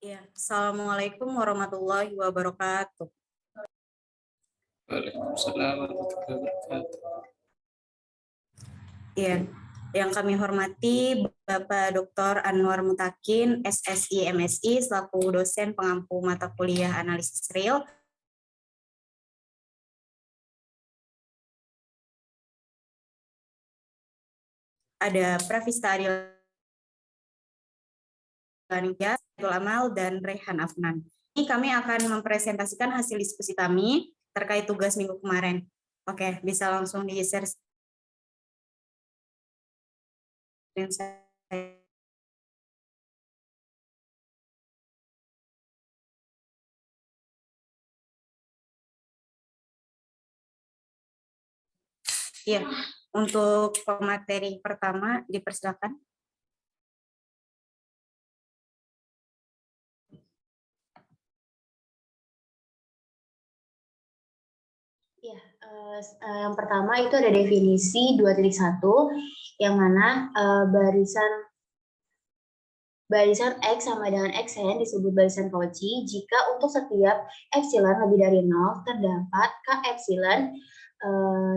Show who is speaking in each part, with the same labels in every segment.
Speaker 1: Ya, Assalamualaikum warahmatullahi wabarakatuh.
Speaker 2: Waalaikumsalam warahmatullahi wabarakatuh.
Speaker 1: Ya, yang kami hormati Bapak Dr. Anwar Mutakin, SSI MSI, selaku dosen pengampu mata kuliah analisis real. Ada Pravista Adil Amal dan Rehan Afnan. Ini kami akan mempresentasikan hasil diskusi kami terkait tugas minggu kemarin. Oke, bisa langsung di-share screen saya. Iya, untuk pemateri pertama dipersilakan.
Speaker 3: Ya, yang pertama itu ada definisi 2.1 yang mana barisan X sama dengan Xn disebut barisan Cauchy jika untuk setiap epsilon lebih dari 0 terdapat K epsilon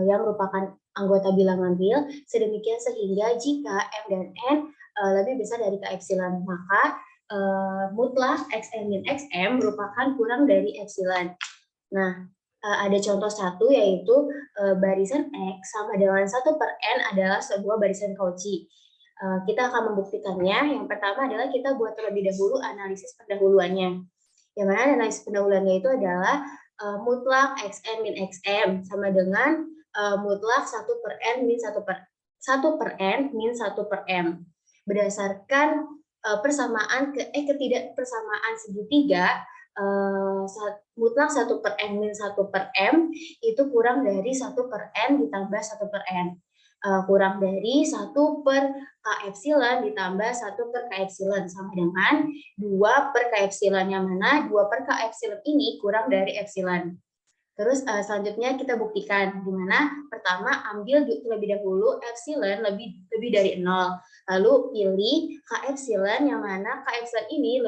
Speaker 3: yang merupakan anggota bilangan real, sedemikian sehingga jika M dan N lebih besar dari K epsilon, maka mutlak Xn min Xm merupakan kurang dari epsilon. Nah, ada contoh satu yaitu barisan X sama dengan 1/n adalah sebuah barisan Cauchy. Kita akan membuktikannya. Yang pertama adalah kita buat terlebih dahulu analisis pendahuluannya. Yang mana analisis pendahuluannya itu adalah mutlak Xn min Xm sama dengan mutlak 1/n min 1/n min 1/m. Berdasarkan persamaan ketidakpersamaan segitiga, mutlak 1/n min 1/m itu kurang dari 1/n ditambah 1/n. Kurang dari 1/k epsilon ditambah 1/k epsilon sama dengan 2/k epsilon, yang mana 2/k epsilon ini kurang dari epsilon. Terus selanjutnya kita buktikan, di mana pertama ambil terlebih dahulu epsilon lebih dari 0. Lalu pilih K epsilon, yang mana K epsilon ini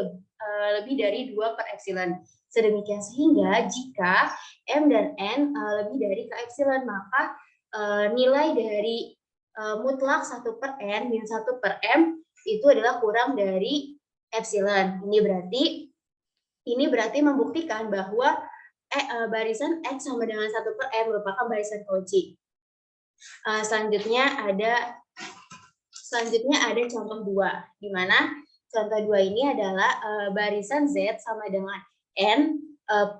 Speaker 3: lebih dari 2 per epsilon. Sedemikian sehingga jika M dan N lebih dari K epsilon, maka nilai dari mutlak 1/n min 1/m itu adalah kurang dari epsilon. Ini berarti membuktikan bahwa barisan X sama dengan 1/n merupakan barisan Cauchy. Selanjutnya ada contoh 2, di mana contoh 2 ini adalah barisan Z sama dengan N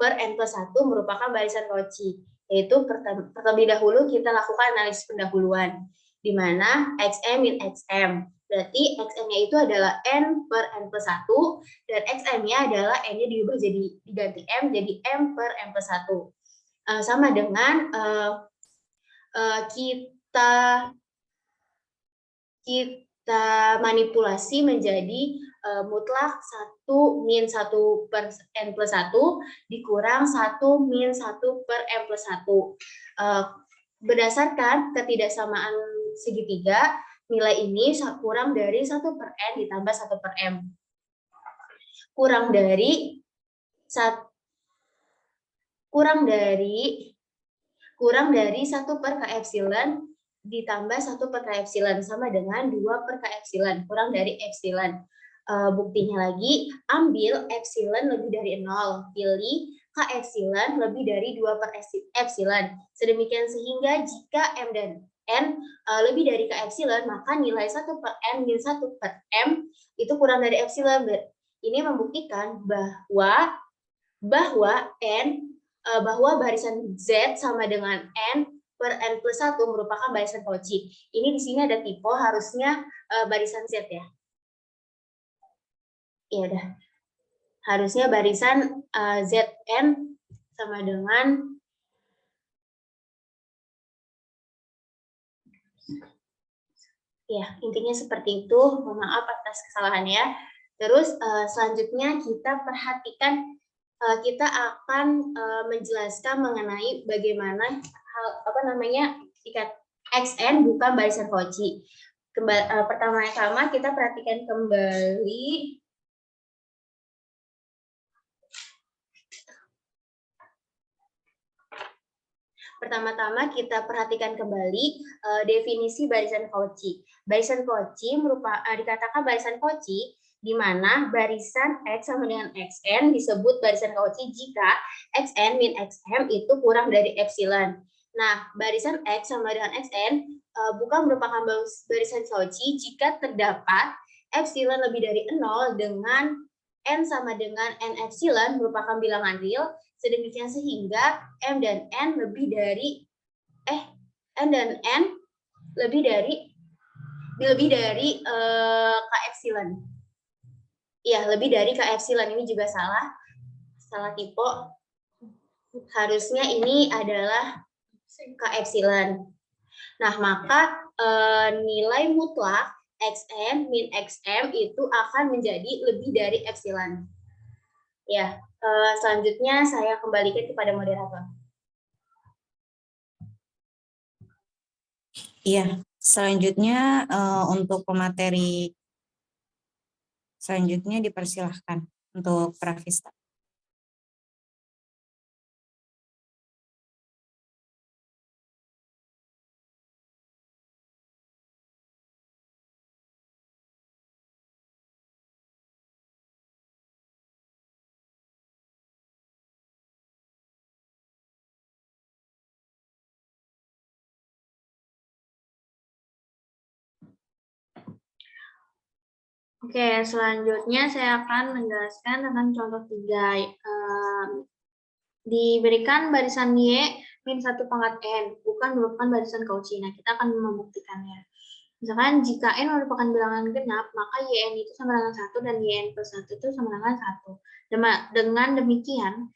Speaker 3: per N plus 1 merupakan barisan Cauchy. Yaitu terlebih dahulu kita lakukan analisis pendahuluan, di mana Xm min Xm. Berarti Xm-nya itu adalah N per N plus 1, dan Xm-nya adalah N-nya diganti M, jadi M per M plus 1. Sama dengan kita manipulasi menjadi mutlak 1 min 1 per N plus 1 dikurang 1 min 1 per M plus 1. Berdasarkan ketidaksamaan segitiga, nilai ini kurang dari 1/n ditambah 1/m. Kurang dari 1/k epsilon ditambah 1/k epsilon sama dengan 2/k epsilon, kurang dari epsilon. Buktinya lagi, ambil epsilon lebih dari 0, pilih K epsilon lebih dari 2 per epsilon. Sedemikian sehingga jika M dan N lebih dari K epsilon, maka nilai 1/n min 1/m itu kurang dari epsilon. Ini membuktikan bahwa barisan Z sama dengan N per N plus 1 merupakan barisan Cauchy. Ini di sini ada typo, harusnya barisan Z ya. Ya udah. Harusnya barisan Zn sama dengan intinya seperti itu. Mohon maaf atas kesalahannya. Terus selanjutnya kita perhatikan, kita akan menjelaskan mengenai bagaimana jika Xn bukan barisan Cauchy. Pertama-tama kita perhatikan kembali Pertama-tama kita perhatikan kembali definisi barisan Cauchy. Barisan Cauchy dikatakan barisan Cauchy di mana barisan X sama dengan Xn disebut barisan Cauchy jika Xn min Xm itu kurang dari epsilon. Nah, barisan X sama dengan Xn bukan merupakan barisan Cauchy jika terdapat epsilon lebih dari 0 dengan n sama dengan n epsilon merupakan bilangan real, sedemikian sehingga m dan n lebih dari n dan n lebih dari k epsilon. Ya, lebih dari k epsilon. Ini juga salah tipe. Harusnya ini adalah k epsilon. Nah, maka nilai mutlak Xn min Xm itu akan menjadi lebih dari epsilon. Ya, selanjutnya saya kembalikan kepada moderator.
Speaker 1: Iya, selanjutnya untuk pemateri selanjutnya dipersilahkan untuk Pravista.
Speaker 4: Oke, selanjutnya saya akan menjelaskan tentang contoh 3. Diberikan barisan Y min 1 pangkat N, bukan merupakan barisan Cauchy. Nah, kita akan membuktikannya. Misalkan jika N merupakan bilangan genap, maka YN itu sama dengan 1 dan YN plus 1 itu sama dengan 1. Dengan demikian,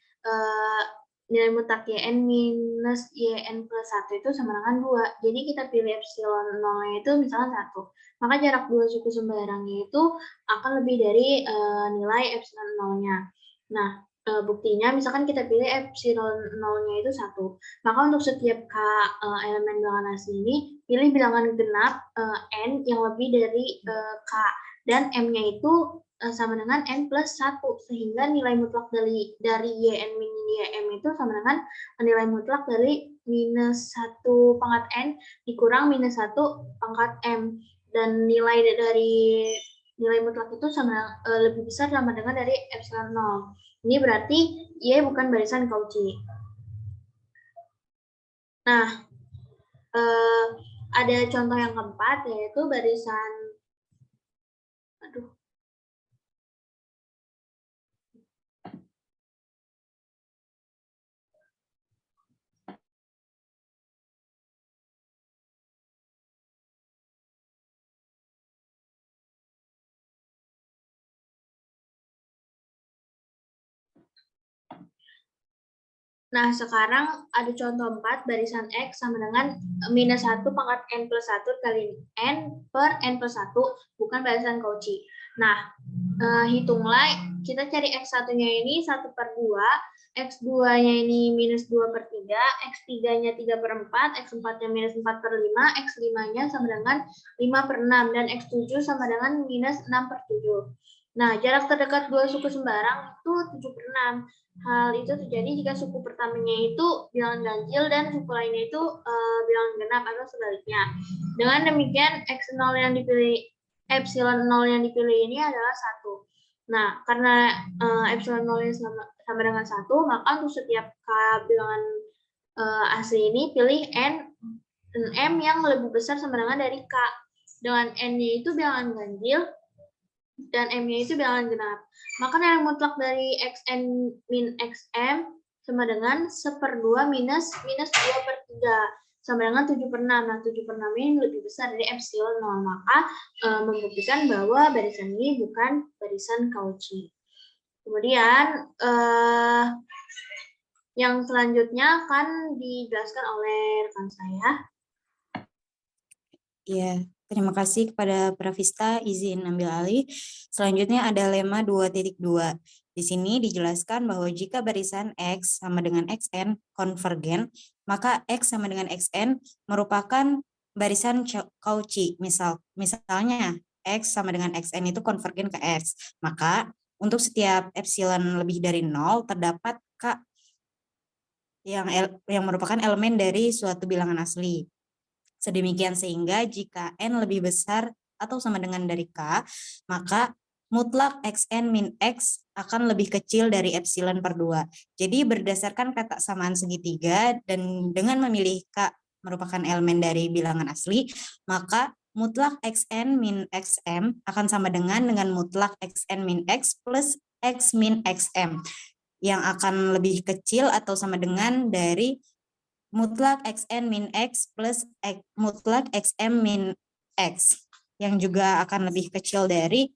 Speaker 4: nilai mutlak YN minus YN plus 1 itu sama dengan 2. Jadi kita pilih epsilon 0-nya itu misalkan 1. Maka jarak dua suku sembarangnya itu akan lebih dari nilai epsilon 0-nya. Nah, buktinya misalkan kita pilih epsilon 0-nya itu 1. Maka untuk setiap K elemen bilangan asli ini, pilih bilangan genap N yang lebih dari K. Dan M-nya itu sama dengan N plus 1. Sehingga nilai mutlak dari YN min YM itu sama dengan nilai mutlak dari minus 1 pangkat N dikurang minus 1 pangkat M. Dan nilai mutlak itu sama lebih besar sama dengan dari epsilon 0. Ini berarti Y bukan barisan Cauchy. Nah, ada contoh yang keempat, yaitu barisan Nah, sekarang ada contoh 4, barisan X sama dengan minus 1 pangkat N plus 1 kali N per N plus 1, bukan barisan Cauchy. Nah, hitunglah, kita cari X1-nya ini 1/2, X2-nya ini minus 2/3, X3-nya 3/4, X4-nya minus 4/5, X5-nya sama dengan 5/6, dan X7 sama dengan minus 6/7. Nah, jarak terdekat dua suku sembarang itu 7/6. Hal itu terjadi jika suku pertamanya itu bilangan ganjil dan suku lainnya itu bilangan genap atau sebaliknya. Dengan demikian, X0 yang dipilih, epsilon 0 yang dipilih ini adalah 1. Nah, karena epsilon 0 sama dengan 1, maka untuk setiap K bilangan asli ini pilih N dan M yang lebih besar sama dengan dari K. Dengan N-nya itu bilangan ganjil dan M-nya itu bilangan genap. Maka nilai mutlak dari Xn min Xm sama dengan 1/2 minus 2/3 sama dengan 7/6. Nah, 7/6 ini lebih besar dari epsilon 0. Maka membuktikan bahwa barisan ini bukan barisan Cauchy. Kemudian yang selanjutnya akan dijelaskan oleh rekan saya.
Speaker 1: Ya, terima kasih kepada Pravista, izin ambil alih. Selanjutnya ada lemma 2.2. Di sini dijelaskan bahwa jika barisan X sama dengan Xn konvergen, maka X sama dengan Xn merupakan barisan Cauchy. Misalnya X sama dengan Xn itu konvergen ke X. Maka untuk setiap epsilon lebih dari 0 terdapat K yang merupakan elemen dari suatu bilangan asli. Sedemikian sehingga jika n lebih besar atau sama dengan dari k, maka mutlak xn min x akan lebih kecil dari epsilon per 2. Jadi berdasarkan kata samaan segitiga dan dengan memilih k merupakan elemen dari bilangan asli, maka mutlak xn min xm akan sama dengan mutlak xn min x plus x min xm yang akan lebih kecil atau sama dengan dari mutlak xn min x plus mutlak xm min x yang juga akan lebih kecil dari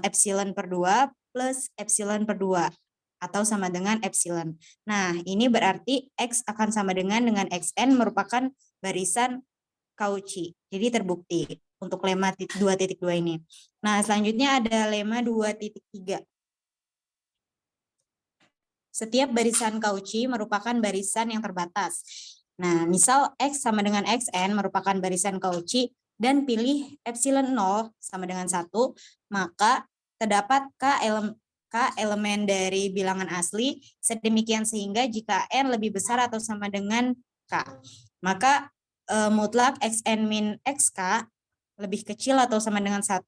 Speaker 1: epsilon per 2 plus epsilon per 2 atau sama dengan epsilon. Nah, ini berarti x akan sama dengan xn merupakan barisan Cauchy. Jadi terbukti untuk lemma 2.2 ini. Nah, selanjutnya ada lemma 2.3. Setiap barisan Cauchy merupakan barisan yang terbatas. Nah, misal X sama dengan XN merupakan barisan Cauchy dan pilih epsilon 0 sama dengan 1, maka terdapat K elemen dari bilangan asli, sedemikian sehingga jika N lebih besar atau sama dengan K, maka mutlak XN min XK lebih kecil atau sama dengan 1.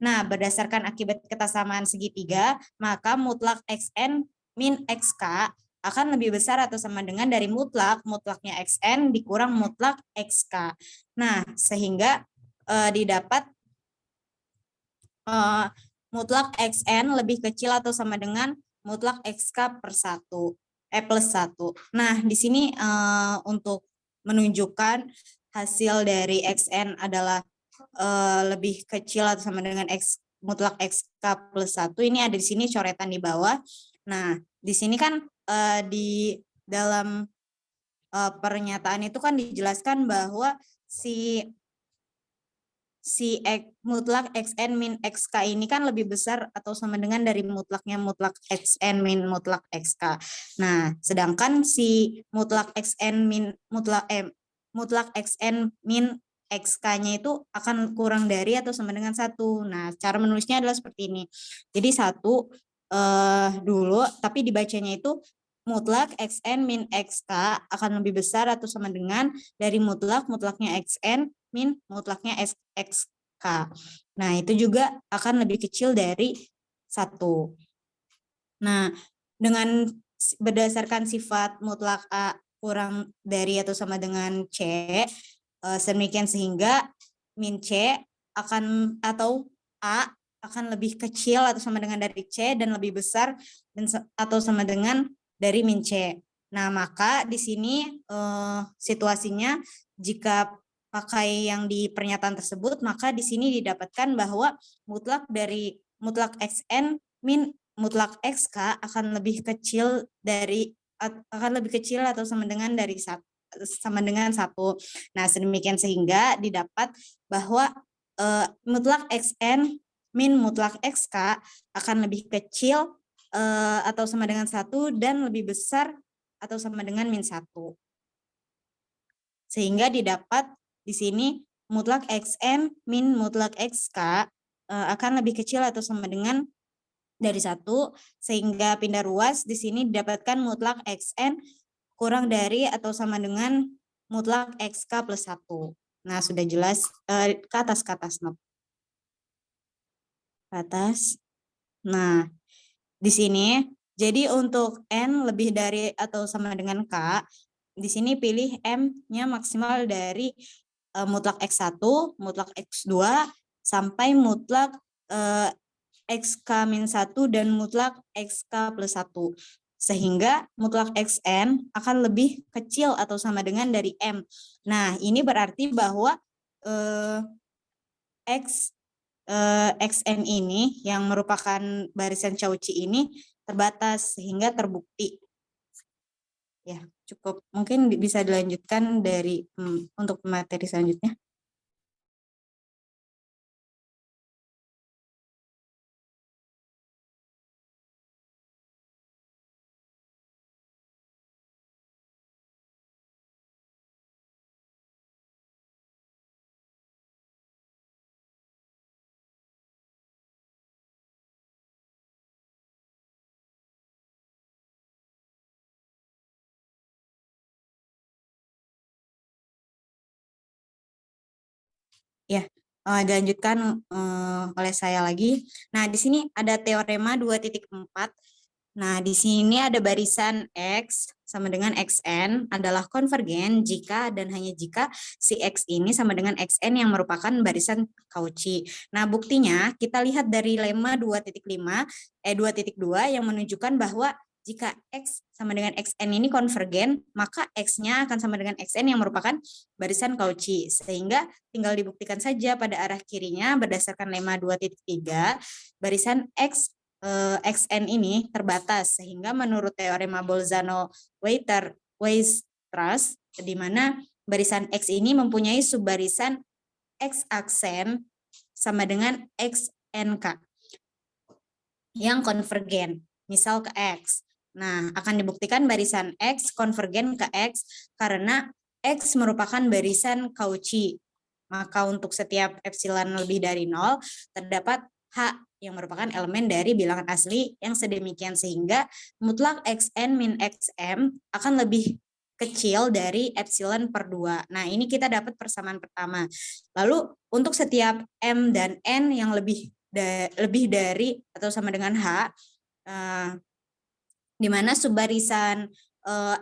Speaker 1: Nah, berdasarkan akibat kesamaan segitiga, maka mutlak XN min XK akan lebih besar atau sama dengan dari mutlaknya XN dikurang mutlak XK. Nah, sehingga didapat mutlak XN lebih kecil atau sama dengan mutlak XK per 1, plus 1. Nah, di sini untuk menunjukkan hasil dari XN adalah lebih kecil atau sama dengan mutlak XK plus 1, ini ada di sini coretan di bawah. Nah, di sini kan di dalam pernyataan itu kan dijelaskan bahwa si mutlak xn min xk ini kan lebih besar atau sama dengan dari mutlak xn min mutlak xk. Nah, sedangkan si mutlak xn min mutlak xn min XK-nya itu akan kurang dari atau sama dengan 1. Nah, cara menulisnya adalah seperti ini. Jadi 1 dulu, tapi dibacanya itu mutlak xn min xk akan lebih besar atau sama dengan dari mutlaknya xn min mutlaknya xk. Nah, itu juga akan lebih kecil dari 1. Nah, dengan berdasarkan sifat mutlak A kurang dari atau sama dengan C, sedemikian sehingga min C akan atau A akan lebih kecil atau sama dengan dari C dan lebih besar atau sama dengan dari min C. Nah, maka di sini situasinya jika pakai yang di pernyataan tersebut, maka di sini didapatkan bahwa mutlak dari mutlak XN min mutlak XK akan lebih kecil atau sama dengan dari 1. Nah, sedemikian sehingga didapat bahwa mutlak XN min mutlak XK akan lebih kecil atau sama dengan 1 dan lebih besar atau sama dengan min 1. Sehingga didapat di sini mutlak XN min mutlak XK akan lebih kecil atau sama dengan dari 1, sehingga pindah ruas di sini didapatkan mutlak XN kurang dari atau sama dengan mutlak XK plus 1. Nah, sudah jelas ke atas not. Ke atas. Nah, di sini jadi untuk N lebih dari atau sama dengan K, di sini pilih M-nya maksimal dari mutlak X1, mutlak X2 sampai mutlak XK-1 dan mutlak XK plus 1. Sehingga mutlak XN akan lebih kecil atau sama dengan dari M. Nah, ini berarti bahwa XN ini yang merupakan barisan Cauchy ini terbatas sehingga terbukti. Ya, cukup. Mungkin bisa dilanjutkan dari untuk materi selanjutnya. dilanjutkan oleh saya lagi. Nah, di sini ada teorema 2.4. Nah, di sini ada barisan X sama dengan XN adalah konvergen jika dan hanya jika si X ini sama dengan XN yang merupakan barisan Cauchy. Nah, buktinya kita lihat dari lemma 2.2 yang menunjukkan bahwa jika X sama dengan XN ini konvergen, maka X-nya akan sama dengan XN yang merupakan barisan Cauchy. Sehingga tinggal dibuktikan saja pada arah kirinya berdasarkan lemma 2.3, barisan XN ini terbatas, sehingga menurut teorema Bolzano-Weierstrass, di mana barisan X ini mempunyai subbarisan X aksen sama dengan XNK yang konvergen, misal ke X. Nah, akan dibuktikan barisan X konvergen ke X karena X merupakan barisan Cauchy. Maka untuk setiap epsilon lebih dari 0, terdapat H yang merupakan elemen dari bilangan asli yang sedemikian sehingga mutlak Xn min Xm akan lebih kecil dari epsilon per 2. Nah, ini kita dapat persamaan pertama. Lalu untuk setiap M dan N yang lebih dari atau sama dengan H, di mana subbarisan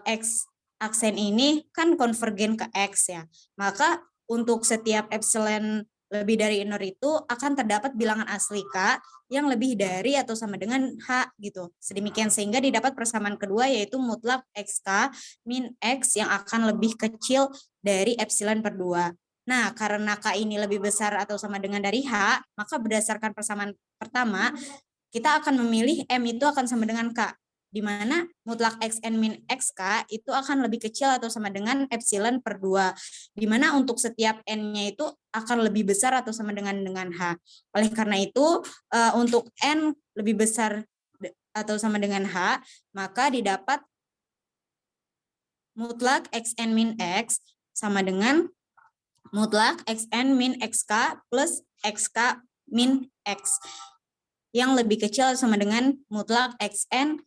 Speaker 1: X aksen ini kan konvergen ke X ya. Maka untuk setiap epsilon lebih dari 0 itu akan terdapat bilangan asli K yang lebih dari atau sama dengan H gitu. Sedemikian sehingga didapat persamaan kedua yaitu mutlak XK min X yang akan lebih kecil dari epsilon per 2. Nah, karena K ini lebih besar atau sama dengan dari H, maka berdasarkan persamaan pertama, kita akan memilih M itu akan sama dengan K, di mana mutlak Xn min Xk itu akan lebih kecil atau sama dengan epsilon per 2, di mana untuk setiap N-nya itu akan lebih besar atau sama dengan H. Oleh karena itu, untuk N lebih besar atau sama dengan H, maka didapat mutlak Xn min X sama dengan mutlak Xn min Xk plus Xk min X, yang lebih kecil sama dengan mutlak Xn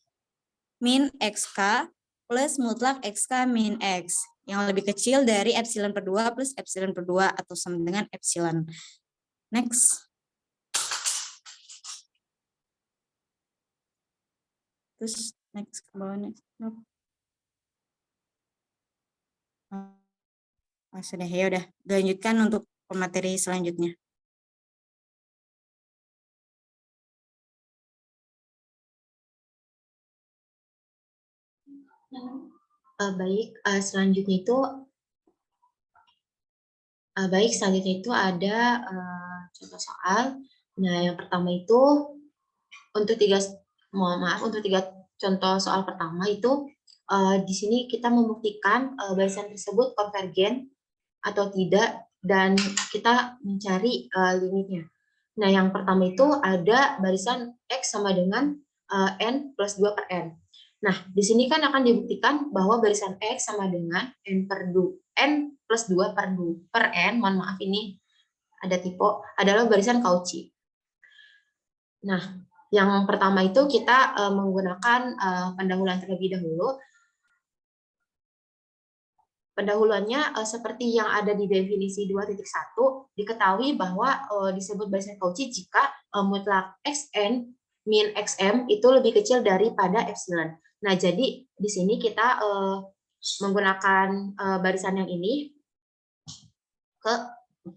Speaker 1: min Xk plus mutlak Xk min X, yang lebih kecil dari epsilon per 2 plus epsilon per 2 atau sama dengan epsilon. Next. Terus next ke bawah next. Sudah, ya udah. Lanjutkan untuk pemateri selanjutnya.
Speaker 3: Selanjutnya itu ada contoh soal. Nah, yang pertama itu untuk tiga contoh soal pertama itu di sini kita membuktikan barisan tersebut konvergen atau tidak dan kita mencari limitnya. Nah, yang pertama itu ada barisan X sama dengan N plus 2 per N. Nah, di sini kan akan dibuktikan bahwa barisan X sama dengan N plus 2 per N, mohon maaf ini ada typo, adalah barisan Cauchy. Nah, yang pertama itu kita menggunakan pendahuluan terlebih dahulu. Pendahuluannya seperti yang ada di definisi 2.1, diketahui bahwa disebut barisan Cauchy jika mutlak Xn min Xm itu lebih kecil daripada epsilon. Nah, jadi di sini kita menggunakan barisan yang ini ke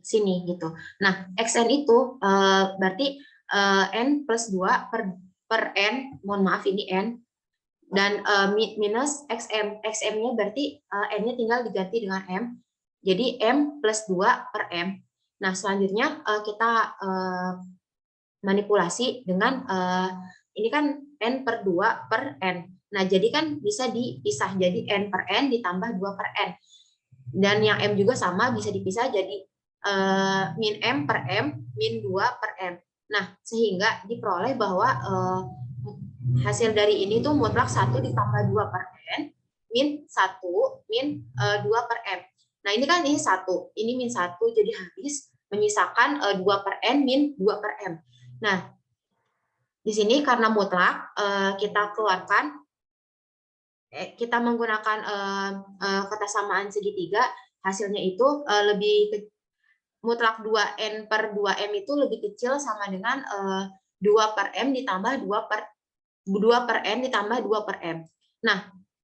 Speaker 3: sini gitu. Nah, Xn itu berarti N plus 2 per N, mohon maaf ini N, dan minus XM. XM-nya berarti N-nya tinggal diganti dengan M. Jadi M plus 2 per M. Nah, selanjutnya kita manipulasi dengan ini kan N per 2 per N. Nah, jadi kan bisa dipisah jadi N per N ditambah 2 per N. Dan yang M juga sama bisa dipisah jadi min M per M min 2 per M. Nah, sehingga diperoleh bahwa hasil dari ini tuh mutlak 1 ditambah 2 per N min 1 min 2 per M. Nah, ini kan ini 1, ini min 1 jadi habis, menyisakan 2 per N min 2 per M. Nah, di sini karena mutlak kita keluarkan, kita menggunakan kata samaan segitiga, hasilnya itu mutlak 2N per 2M itu lebih kecil sama dengan 2 per M ditambah 2 per N ditambah 2 per M. Nah,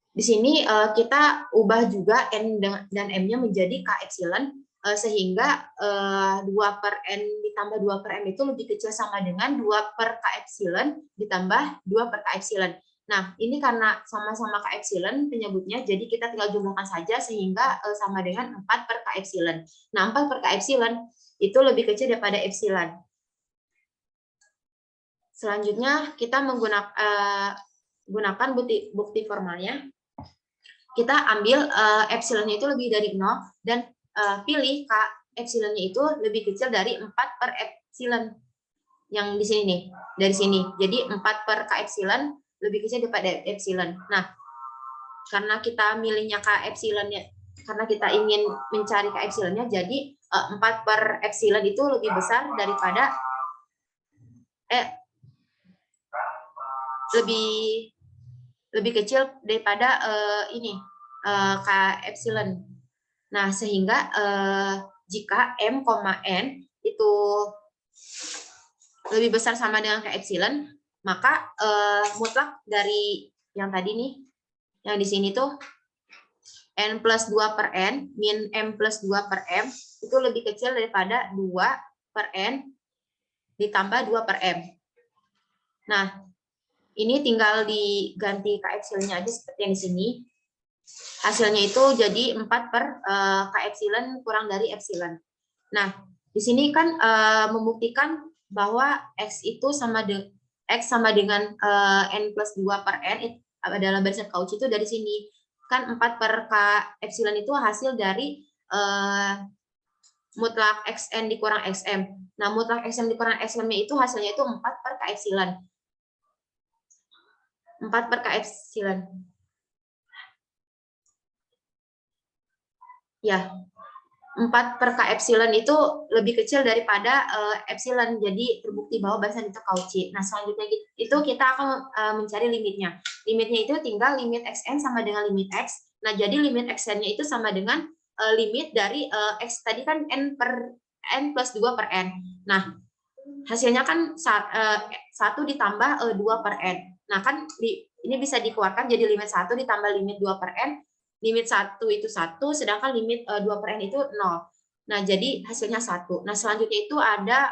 Speaker 3: di sini kita ubah juga N dan M-nya menjadi K epsilon, sehingga 2 per N ditambah 2 per M itu lebih kecil sama dengan 2 per K epsilon ditambah 2 per K epsilon. Nah, ini karena sama-sama K epsilon penyebutnya, jadi kita tinggal jumlahkan saja sehingga sama dengan 4 per K epsilon. Nah, 4 per K epsilon itu lebih kecil daripada epsilon. Selanjutnya kita gunakan bukti formalnya. Kita ambil epsilonnya itu lebih dari 0 dan pilih K epsilonnya itu lebih kecil dari 4 per epsilon. Yang di sini nih, dari sini. Jadi 4 per K epsilon lebih kecil daripada epsilon. Nah, karena kita milihnya K epsilonnya, karena kita ingin mencari K epsilonnya, jadi 4 per epsilon itu lebih besar daripada lebih kecil daripada K epsilon. Nah, sehingga jika M, N itu lebih besar sama dengan K epsilon, maka mutlak dari yang tadi nih, yang di sini tuh N plus 2 per N min M plus 2 per M itu lebih kecil daripada 2 per N ditambah 2 per M. Nah, ini tinggal diganti K epsilonnya aja seperti yang di sini. Hasilnya itu jadi 4 per K epsilon kurang dari epsilon. Nah, di sini kan membuktikan bahwa X itu X sama dengan N plus 2 per N dalam barisan Cauchy itu dari sini. Kan 4 per K epsilon itu hasil dari mutlak XN dikurang XM. Nah, mutlak XM dikurang XM itu hasilnya itu 4 per K epsilon. 4 per K epsilon. Ya, 4 per K epsilon itu lebih kecil daripada epsilon, jadi terbukti bahwa barisan itu Cauchy. Nah, selanjutnya itu kita akan mencari limitnya. Limitnya itu tinggal limit XN sama dengan limit X. Nah, jadi limit XN-nya itu sama dengan limit dari X tadi kan N plus 2 per N. Nah, hasilnya kan 1 ditambah 2 per N. Nah, kan ini bisa dikeluarkan jadi limit 1 ditambah limit 2 per N. Limit 1 itu 1, sedangkan limit 2 per N itu 0. Nah, jadi hasilnya 1. Nah, selanjutnya itu ada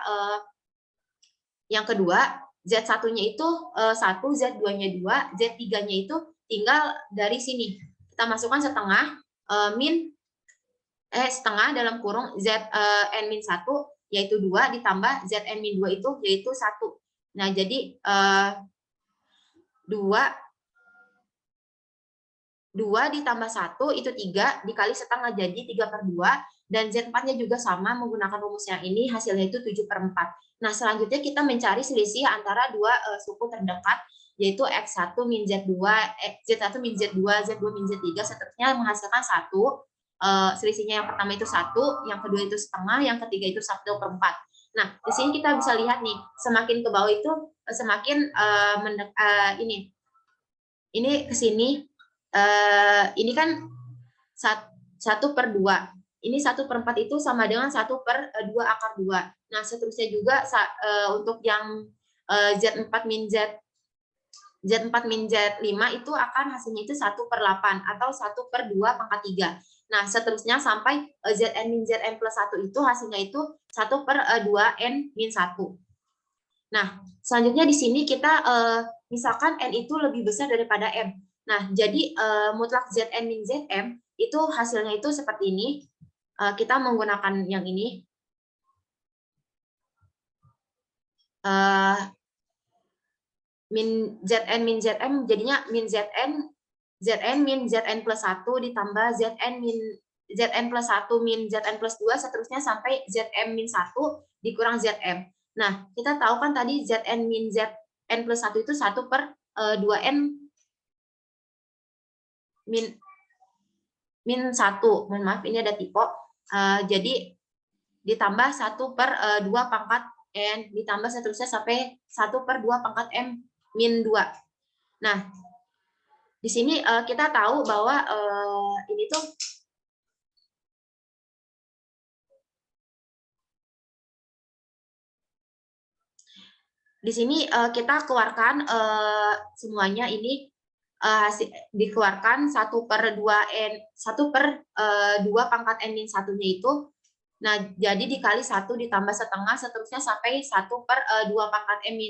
Speaker 3: yang kedua, Z1-nya itu 1, Z2-nya 2, Z3-nya itu tinggal dari sini. Kita masukkan setengah, setengah dalam kurung Zn-1, yaitu 2, ditambah Zn-2 itu, yaitu 1. Nah, jadi 2 ditambah 1 itu 3, dikali setengah jadi 3 per 2, dan Z4-nya juga sama menggunakan rumus yang ini, hasilnya itu 7 per 4. Nah, selanjutnya kita mencari selisih antara dua suku terdekat, yaitu X1 min Z2, Z1 min Z2, Z2 min Z3, seterusnya menghasilkan 1. Selisihnya yang pertama itu 1, yang kedua itu setengah, yang ketiga itu 1 per 4. Nah, di sini kita bisa lihat nih, semakin ke bawah itu semakin ini ke sini. Ini kan 1 per 2. Ini 1 per 4 itu sama dengan 1 per 2 akar 2. Nah, seterusnya juga untuk yang Z4 min Z5 itu akan hasilnya itu 1 per 8 atau 1 per 2 pangkat 3. Nah, seterusnya sampai Zn min Zn plus 1 itu hasilnya itu 1 per 2N min 1. Nah, selanjutnya di sini kita misalkan N itu lebih besar daripada M. Nah, jadi mutlak Zn min Zm itu hasilnya itu seperti ini. Kita menggunakan yang ini. Zn min Zm jadinya min Zn min Zn plus 1 ditambah Zn plus 1 min Zn plus 2, seterusnya sampai Zm min 1 dikurang Zm. Nah, kita tahu kan tadi Zn min Zn plus 1 itu 1 per 2N min 1. Mohon maaf, ini ada typo. Jadi ditambah 1 per 2 pangkat N, ditambah seterusnya sampai 1 per 2 pangkat M min 2. Nah, di sini kita tahu bahwa ini tuh di sini kita keluarkan semuanya ini dikeluarkan 1/2 pangkat n min 1-nya itu. Nah, jadi dikali 1 ditambah setengah seterusnya sampai 1/2 pangkat n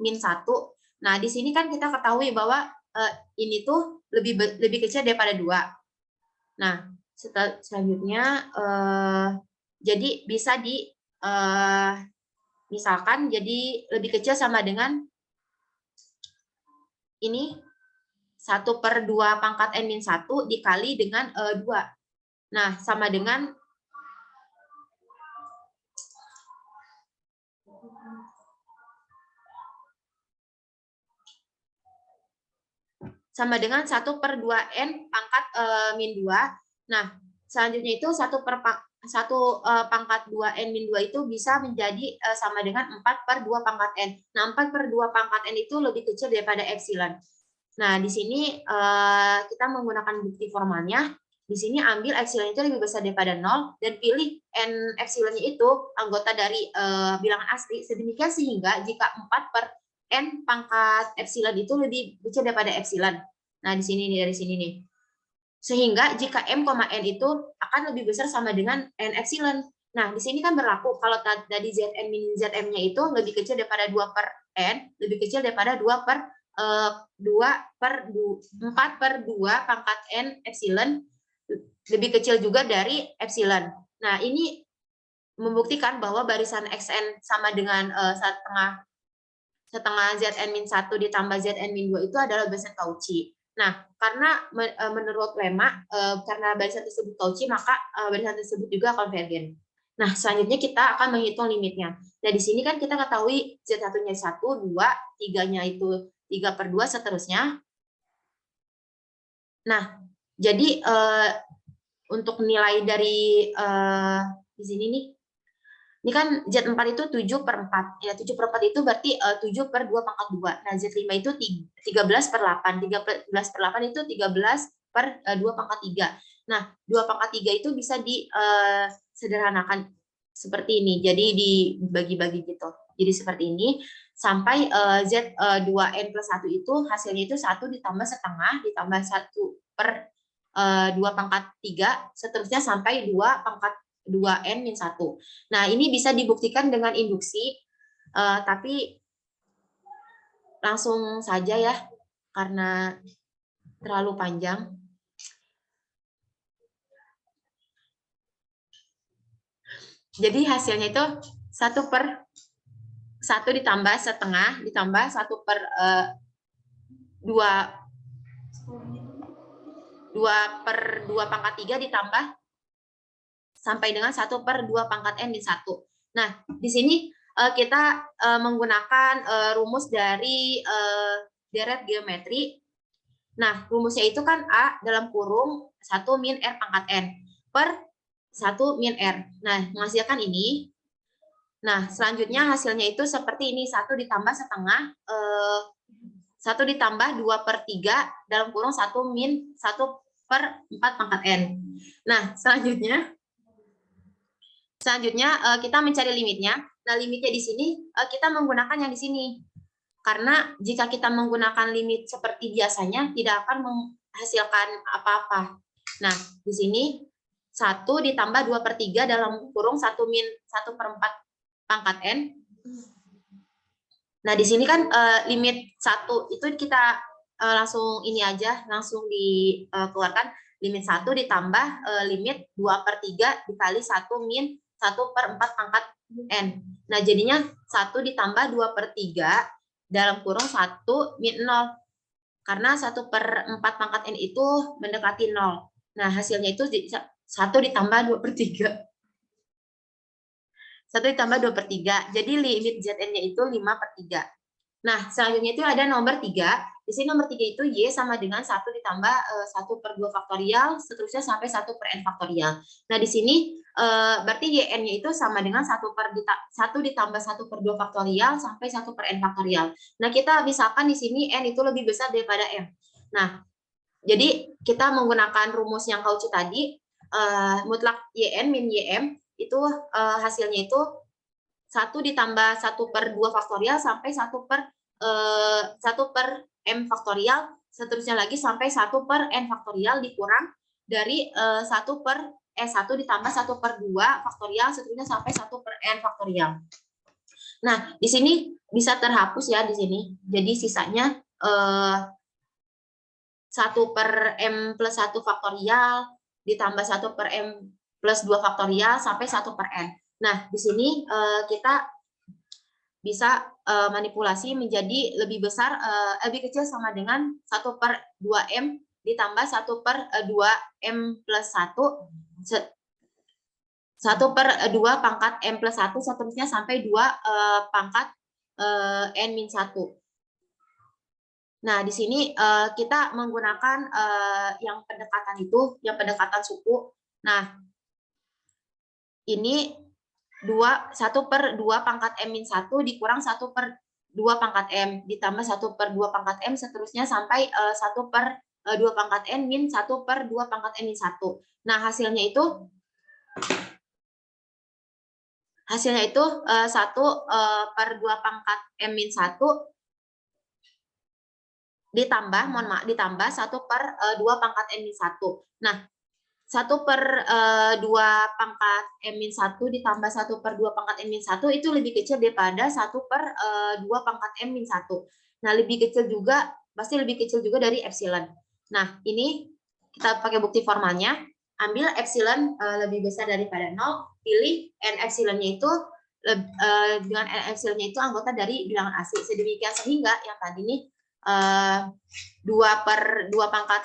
Speaker 3: min 1. Nah, di sini kan kita ketahui bahwa ini tuh lebih kecil daripada 2. Nah, selanjutnya jadi bisa misalkan jadi lebih kecil sama dengan ini 1/2 pangkat n min 1 dikali dengan 2. Nah, sama dengan sama dengan 1/2 n pangkat min 2. Nah, selanjutnya itu 1 pangkat 2 n min 2 itu bisa menjadi sama dengan 4/2 pangkat n. Nah, 4/2 pangkat n itu lebih kecil daripada epsilon. Nah, di sini kita menggunakan bukti formalnya. Di sini ambil epsilon itu lebih besar daripada 0 dan pilih n epsilonnya itu anggota dari bilangan asli sedemikian sehingga jika 4/n pangkat epsilon itu lebih kecil daripada epsilon. Nah, di sini nih, dari sini nih. Sehingga jika m, n itu akan lebih besar sama dengan n epsilon. Nah, di sini kan berlaku kalau tadi Zn min Zm-nya itu lebih kecil daripada 2/n, lebih kecil daripada 4/2 pangkat n epsilon, lebih kecil juga dari epsilon. Nah, ini membuktikan bahwa barisan xn sama dengan setengah Zn min 1 ditambah Zn min 2 itu adalah barisan Cauchy. Nah, karena menurut lemma, karena barisan tersebut Cauchy, maka barisan tersebut juga konvergen. Nah, selanjutnya kita akan menghitung limitnya. Nah, di sini kan kita ketahui Z1-nya 1, 2, 3-nya itu 3/2, seterusnya. Nah, jadi untuk nilai dari di sini nih, ini kan Z4 itu 7/4. Ya, 7/4 itu berarti 7/2 pangkat 2. Nah, Z5 itu 13/8. 13/8 itu 13/2 pangkat 3. Nah, 2 pangkat 3 itu bisa disederhanakan seperti ini. Jadi dibagi-bagi gitu. Jadi seperti ini. Sampai Z2n plus 1 itu hasilnya itu 1 ditambah setengah ditambah 1/2 pangkat 3. Seterusnya sampai 2 pangkat 2n min 1. Nah, ini bisa dibuktikan dengan induksi, tapi langsung saja ya, karena terlalu panjang. Jadi hasilnya itu 1/1 ditambah setengah ditambah 2/2 pangkat 3 ditambah sampai dengan 1/2 pangkat n min 1. Nah, di sini kita menggunakan rumus dari deret geometri. Nah, rumusnya itu kan A dalam kurung 1 min R pangkat N per 1 min R. Nah, menghasilkan ini. Nah, selanjutnya hasilnya itu seperti ini, 1 ditambah setengah, 1 ditambah 2/3 dalam kurung 1 min 1/4 pangkat N. Nah, selanjutnya kita mencari limitnya. Nah, limitnya di sini kita menggunakan yang di sini. Karena jika kita menggunakan limit seperti biasanya tidak akan menghasilkan apa-apa. Nah, di sini 1 ditambah 2/3 dalam kurung 1 min 1/4 pangkat N. Nah, di sini kan limit 1 itu kita langsung ini aja, langsung dikeluarkan. Limit 1 ditambah limit 2/3 dikali 1 min 1/4 pangkat N. Nah, jadinya 1 ditambah 2/3 dalam kurung 1 min 0. Karena 1/4 pangkat N itu mendekati 0. Nah, hasilnya itu 1 ditambah 2/3. 1 ditambah 2/3. Jadi limit Zn-nya itu 5/3. Nah, selanjutnya itu ada nomor 3. Di sini nomor 3 itu Y sama dengan 1 ditambah 1/2 faktorial, seterusnya sampai 1/n faktorial. Nah, di sini berarti YN-nya itu sama dengan 1 ditambah 1/2 faktorial sampai 1/n faktorial. Nah, kita misalkan di sini N itu lebih besar daripada M. Nah, jadi kita menggunakan rumus yang Cauchy tadi, mutlak YN min YM, itu hasilnya itu 1 ditambah 1/2 faktorial sampai 1/m faktorial, seterusnya lagi sampai 1/n faktorial dikurang dari 1 ditambah 1/2 faktorial, seterusnya sampai 1/n faktorial. Nah, di sini bisa terhapus ya di sini. Jadi sisanya 1/m plus 1 faktorial ditambah 1/m plus 2 faktorial sampai 1/n. Nah, di sini kita bisa manipulasi menjadi lebih besar, lebih kecil sama dengan 1/2m ditambah 1/2m plus 1, 1/2 pangkat m plus 1, seterusnya sampai 2 pangkat n-1. Nah, di sini kita menggunakan yang pendekatan itu, yang pendekatan suku. Nah, ini 1/2 pangkat m-1 dikurang 1/2 pangkat m ditambah 1/2 pangkat m, seterusnya sampai 1/2 pangkat n min 1/2 pangkat n-1. Nah, hasilnya itu 1/2 pangkat m-1 ditambah 1/2 pangkat n-1. Nah, 1/2 pangkat m-1 ditambah 1/2 pangkat n-1 itu lebih kecil daripada 1/2 pangkat m-1. Nah, lebih kecil juga, pasti lebih kecil juga dari epsilon. Nah, ini kita pakai bukti formalnya. Ambil epsilon lebih besar daripada 0, pilih n epsilonnya itu dengan n epsilonnya itu anggota dari bilangan asli. Sedemikian sehingga yang tadi ini 2/2 pangkat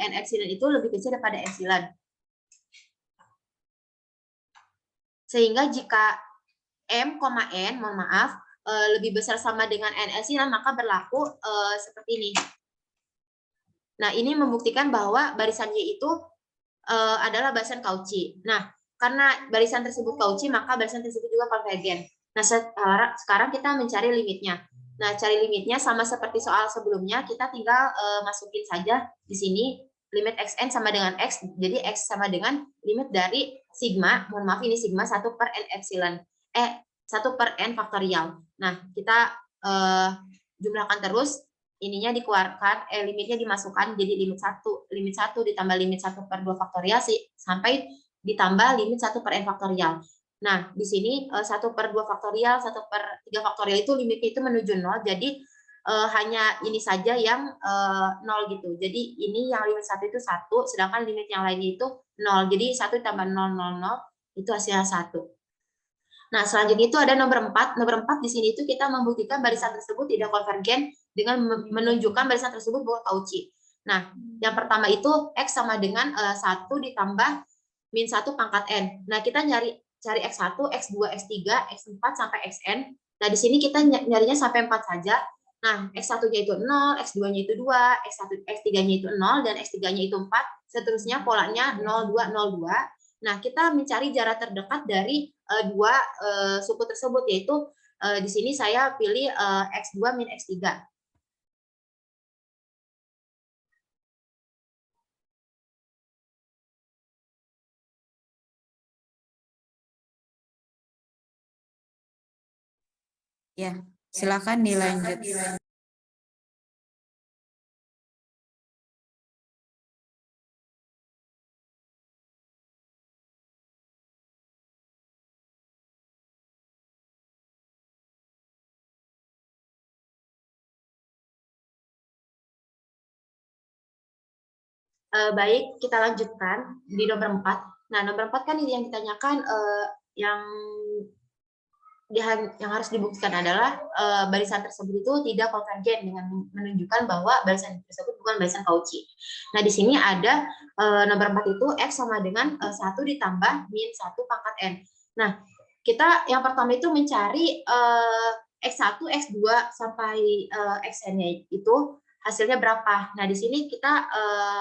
Speaker 3: n epsilon itu lebih kecil daripada epsilon. Sehingga jika m, n, mohon maaf, lebih besar sama dengan n epsilon, maka berlaku seperti ini. Nah, ini membuktikan bahwa barisan Y itu adalah barisan Cauchy. Nah, karena barisan tersebut Cauchy, maka barisan tersebut juga konvergen. Nah, sekarang kita mencari limitnya. Nah, cari limitnya sama seperti soal sebelumnya, kita tinggal masukin saja di sini limit xn sama dengan x, jadi x sama dengan limit dari sigma, mohon maaf ini sigma 1/n epsilon, 1/n faktorial. Nah, kita jumlahkan terus, ininya dikeluarkan, limitnya dimasukkan jadi limit 1 ditambah limit 1/2 faktorial sampai ditambah limit 1/n faktorial. Nah, di sini 1/2 faktorial, 1/3 faktorial itu limitnya itu menuju 0, jadi hanya ini saja yang 0 gitu. Jadi ini yang limit 1 itu 1, sedangkan limit yang lainnya itu 0. Jadi 1 tambah 0, 0, 0, itu hasilnya 1. Nah, selanjutnya itu ada nomor 4. Nomor 4 di sini itu kita membuktikan barisan tersebut tidak konvergen dengan menunjukkan barisan tersebut bahwa Cauchy. Nah, yang pertama itu X sama dengan 1 ditambah min 1 pangkat N. Nah, kita cari X1, X2, X3, X4 sampai Xn. Nah, di sini kita nyarinya sampai 4 saja. Nah, X1-nya itu 0, X2-nya itu 2, X3-nya itu 0, dan X3-nya itu 4. Seterusnya polanya 0, 2, 0, 2. Nah, kita mencari jarak terdekat dari dua suku tersebut, yaitu di sini saya pilih X2 min X3.
Speaker 1: Ya, silakan dilanjut.
Speaker 3: Baik, kita lanjutkan di nomor 4. Nah, nomor 4 kan ini yang ditanyakan, yang harus dibuktikan adalah barisan tersebut itu tidak konvergen dengan menunjukkan bahwa barisan tersebut bukan barisan Cauchy. Nah, di sini ada nomor 4 itu X sama dengan 1 ditambah min 1 pangkat N. Nah, kita yang pertama itu mencari X1, X2 sampai Xn-nya itu hasilnya berapa. Nah, di sini kita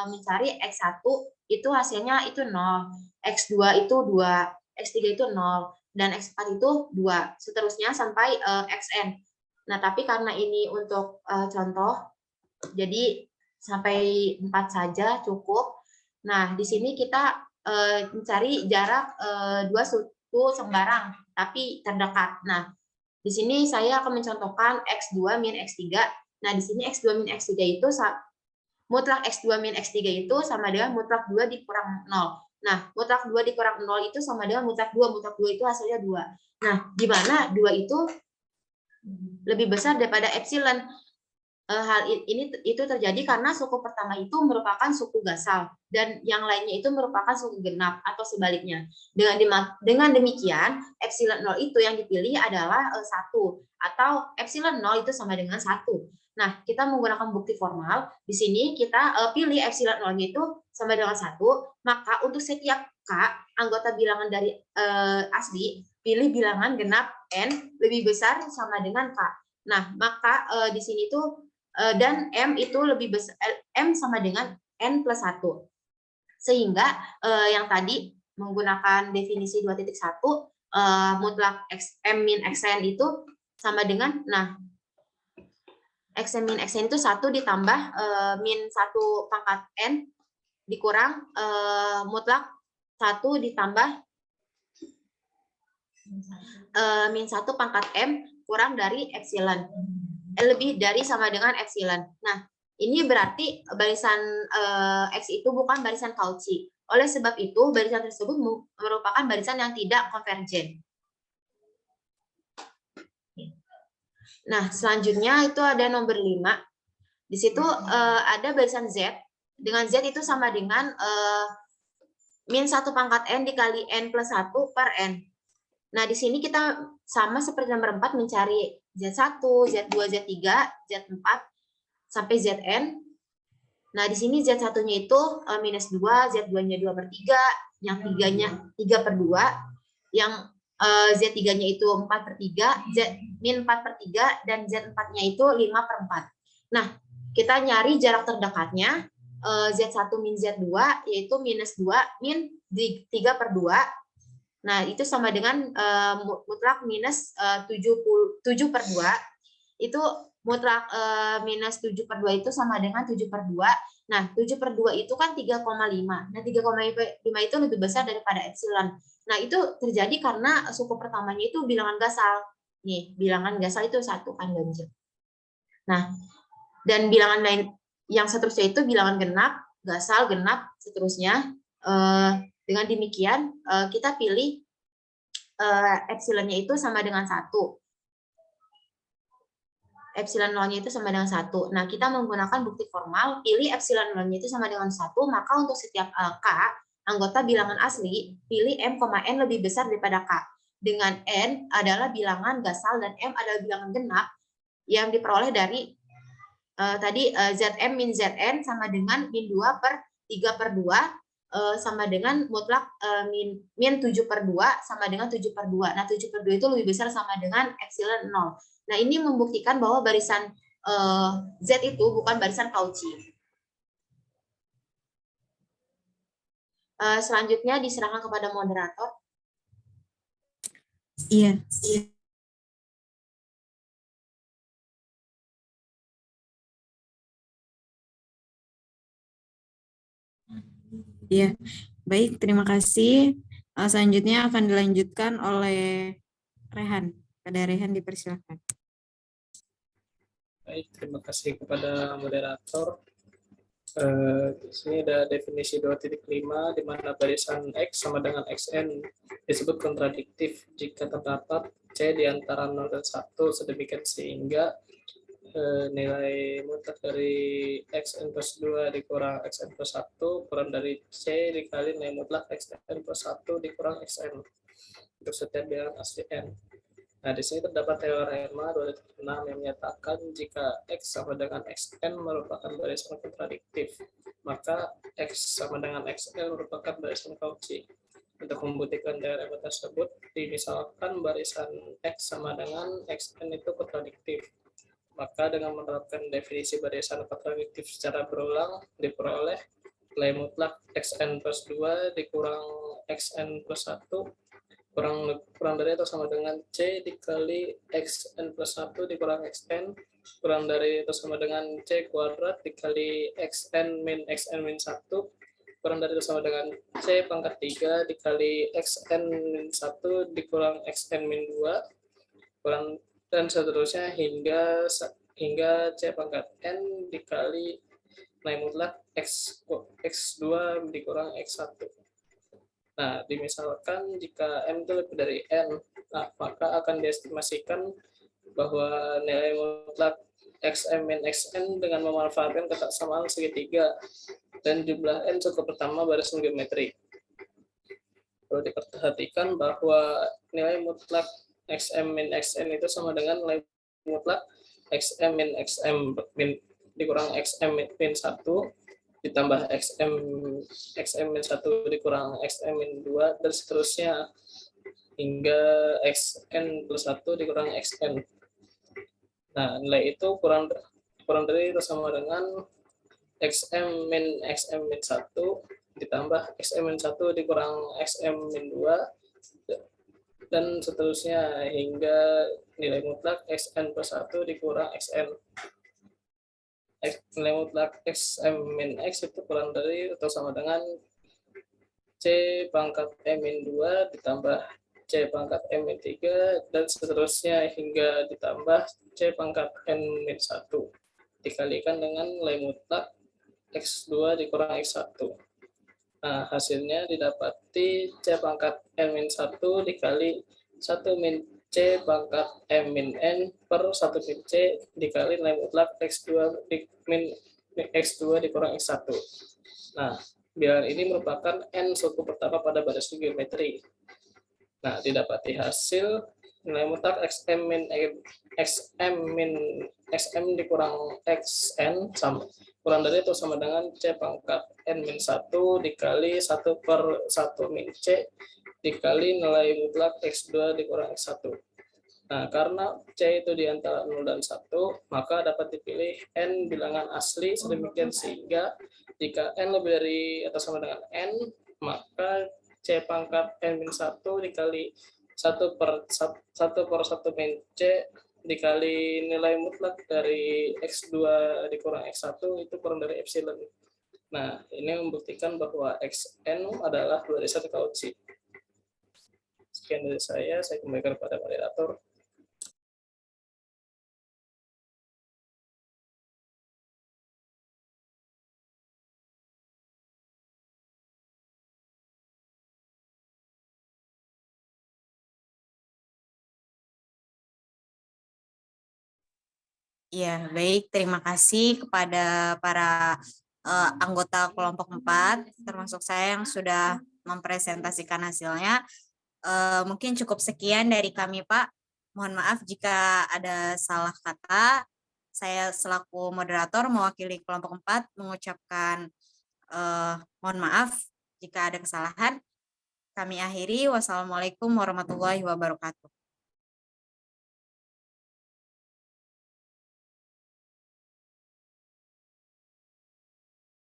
Speaker 3: mencari X1 itu hasilnya itu 0, X2 itu 2, X3 itu 0, dan X4 itu 2, seterusnya sampai Xn. Nah, tapi karena ini untuk contoh, jadi sampai 4 saja cukup. Nah, di sini kita mencari jarak 2 suku sembarang tapi terdekat. Nah, di sini saya akan mencontohkan X2 min X3. Nah, di sini X2 min X3 itu mutlak X2 min X3 itu sama dengan mutlak 2 dikurang 0. Nah, mutlak 2 dikurang 0 itu sama dengan mutlak 2. Mutlak 2 itu hasilnya 2. Nah, di mana 2 itu lebih besar daripada epsilon. Hal ini itu terjadi karena suku pertama itu merupakan suku gasal dan yang lainnya itu merupakan suku genap atau sebaliknya. Dengan demikian, epsilon 0 itu yang dipilih adalah 1 atau epsilon 0 itu sama dengan 1. Nah, kita menggunakan bukti formal. Di sini kita pilih epsilon 0 itu sama dengan 1, maka untuk setiap K anggota bilangan dari asli, pilih bilangan genap N lebih besar sama dengan K. Nah, maka di sini tuh dan M itu lebih besar, M sama dengan N plus 1. Sehingga yang tadi menggunakan definisi 2.1, mutlak M min Xn itu sama dengan, nah, Xn min Xn itu 1 ditambah min 1 pangkat N dikurang mutlak 1 ditambah min 1 pangkat M kurang dari epsilon. Lebih dari sama dengan epsilon. Nah, ini berarti barisan X itu bukan barisan Cauchy. Oleh sebab itu, barisan tersebut merupakan barisan yang tidak konvergen. Nah, selanjutnya itu ada nomor 5. Di situ ada barisan Z. Dengan Z itu sama dengan min 1 pangkat N dikali N plus 1 per N. Nah, di sini kita sama seperti nomor 4 mencari Z1, Z2, Z3, Z4, sampai Zn. Nah, di sini Z1-nya itu minus 2, Z2-nya 2/3, yang 3-nya 3/2, yang Z3-nya itu 4/3, min 4/3, dan Z4-nya itu 5/4. Nah, kita nyari jarak terdekatnya, Z1 min Z2, yaitu minus 2 min 3/2. Nah, itu sama dengan mutlak minus 7/2. Itu mutlak minus 7/2 itu sama dengan 7/2. Nah, 7/2 itu kan 3,5. Nah, 3,5 itu lebih besar daripada epsilon. Nah, itu terjadi karena suku pertamanya itu bilangan gasal. Nih, bilangan gasal itu 1 kan ganjil. Nah, dan bilangan lain yang seterusnya itu bilangan genap, gasal, genap, seterusnya. Dengan demikian, kita pilih epsilonnya itu sama dengan 1. Epsilon 0-nya itu sama dengan 1. Nah, kita menggunakan bukti formal, pilih epsilon 0-nya itu sama dengan 1, maka untuk setiap K, anggota bilangan asli, pilih M, N lebih besar daripada K. Dengan N adalah bilangan gasal dan M adalah bilangan genap yang diperoleh dari tadi Zm min Zn sama dengan min 2/3/2 sama dengan mutlak min 7/2 sama dengan 7/2. Nah, 7/2 itu lebih besar sama dengan epsilon 0. Nah, ini membuktikan bahwa barisan Z itu bukan barisan Cauchy. Selanjutnya diserahkan kepada moderator.
Speaker 1: Iya. Iya, baik, terima kasih. Selanjutnya akan dilanjutkan oleh Rehan. Pada Rehan dipersilakan.
Speaker 2: Baik, terima kasih kepada moderator. Di sini ada definisi 2.5 di mana barisan X sama dengan Xn disebut kontradiktif jika terdapat C di antara 0 dan 1 sedemikian sehingga nilai mutlak dari Xn plus 2 dikurang Xn plus 1 kurang dari C dikali nilai mutlak Xn plus 1 dikurang Xn untuk setiap bilangan asli N. Nah, di sini terdapat teorema 2.6 yang menyatakan jika X sama dengan Xn merupakan barisan kontradiktif, maka X sama dengan Xn merupakan barisan Cauchy. Untuk membuktikan teorema tersebut, dimisalkan barisan X sama dengan Xn itu kontradiktif. Maka dengan menerapkan definisi barisan kontradiktif secara berulang, diperoleh nilai mutlak Xn plus 2 dikurang Xn plus 1 kurang dari atau sama dengan C dikali Xn plus 1 dikurang Xn kurang dari atau sama dengan C kuadrat dikali Xn min 1 kurang dari atau sama dengan C pangkat 3 dikali Xn min 1 dikurang Xn min 2 kurang dan seterusnya hingga C pangkat N dikali nilai mutlak X2 dikurang X1. Nah, dimisalkan jika M itu lebih dari N, nah, maka akan diestimasikan bahwa nilai mutlak Xm min Xn dengan memanfaatkan kesamaan segitiga dan jumlah N cukup pertama barisan geometri. Perlu diperhatikan bahwa nilai mutlak Xm min Xn itu sama dengan nilai mutlak Xm min Xm dikurang Xm min 1 ditambah Xm min 1 dikurang Xm min 2 dan seterusnya hingga Xn plus 1 dikurang Xn. Nah, nilai itu kurang dari atau sama dengan Xm min 1 ditambah Xm min 1 dikurang Xm min 2 dan seterusnya hingga nilai mutlak Xn plus 1 dikurang Xn. Nilai mutlak Xm min X itu kurang dari atau sama dengan C pangkat M min 2 ditambah C pangkat M min 3 dan seterusnya hingga ditambah C pangkat N min 1 dikalikan dengan nilai mutlak X2 dikurang X1. Nah, hasilnya didapati C pangkat N min 1 dikali 1 min C pangkat M min N per 1 min C dikali nilai mutlak X2 min X2 dikurang X1. Nah, bilangan ini merupakan N suku pertama pada baris geometri. Nah, didapati hasil nilai mutlak Xm dikurang Xn sama kurang dari atau sama dengan C pangkat N min 1 dikali 1 per 1 min C dikali nilai mutlak X2 dikurang X1. Nah, karena C itu di antara 0 dan 1, maka dapat dipilih N bilangan asli sedemikian sehingga jika N lebih dari atau sama dengan N, maka C pangkat N min 1 dikali 1 per 1 min C dikali nilai mutlak dari X2 dikurang X1 itu kurang dari epsilon. Nah, ini membuktikan bahwa Xn adalah barisan Cauchy. Sekian dari saya kembalikan kepada moderator.
Speaker 1: Ya, baik. Terima kasih kepada para anggota kelompok 4, termasuk saya yang sudah mempresentasikan hasilnya. Mungkin cukup sekian dari kami, Pak. Mohon maaf jika ada salah kata. Saya selaku moderator mewakili kelompok 4 mengucapkan mohon maaf jika ada kesalahan. Kami akhiri. Wassalamualaikum warahmatullahi wabarakatuh.